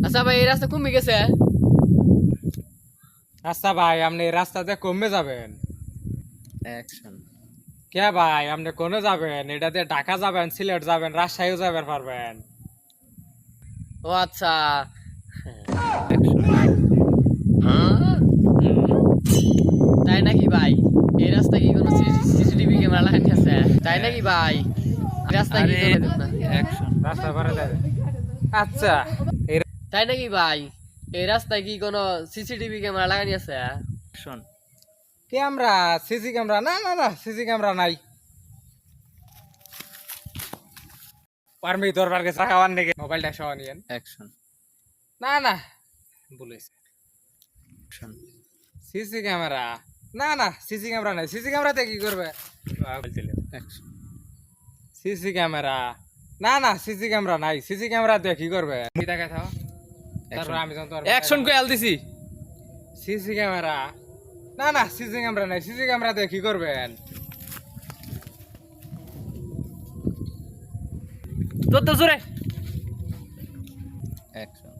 আচ্ছা ভাই এই রাস্তা কমে গেছে। আচ্ছা ভাই আপনি এই রাস্তাতে কমে যাবেন। অ্যাকশন। কে ভাই আপনি কোনে যাবেন? এটাতে ঢাকা যাবেন, সিলেট যাবেন, রাজশাহীও যাবেন পারবেন। ও আচ্ছা। তাই নাকি ভাই? এই রাস্তায় কি কোনো সিসিটিভি ক্যামেরা লাগানো আছে? তাই নাকি ভাই? এই রাস্তায় কি কোনো না? রাস্তা পারে যাবেন। আচ্ছা এই তাই নাকি ভাই? এই রাস্তায় কি কোনো সিসিটিভি ক্যামেরা লাগানো আছে? ক্যামেরা, সিসি ক্যামেরা, না না না সিসি ক্যামেরা নাই। পারমি দরবার গেছে খাওয়ার নাকি মোবাইলটা সহ নিয়েন। অ্যাকশন। না না বলেছে সিসি ক্যামেরা, না না সিসি ক্যামেরা নাই। সিসি ক্যামেরাতে কি করবে? অ্যাকশন। সিসি ক্যামেরা, না না সিসি ক্যামেরা নাই। সিসি ক্যামেরা দিয়ে কি করবে? কি দেখা থাও তারপর আমি যখন তোর অ্যাকশন কই আল দিছি। সিসি ক্যামেরা, না না সিসি ক্যামেরা নাই। সিসি ক্যামেরা দিয়ে কি করবেন? তোর তো জোরে। অ্যাকশন।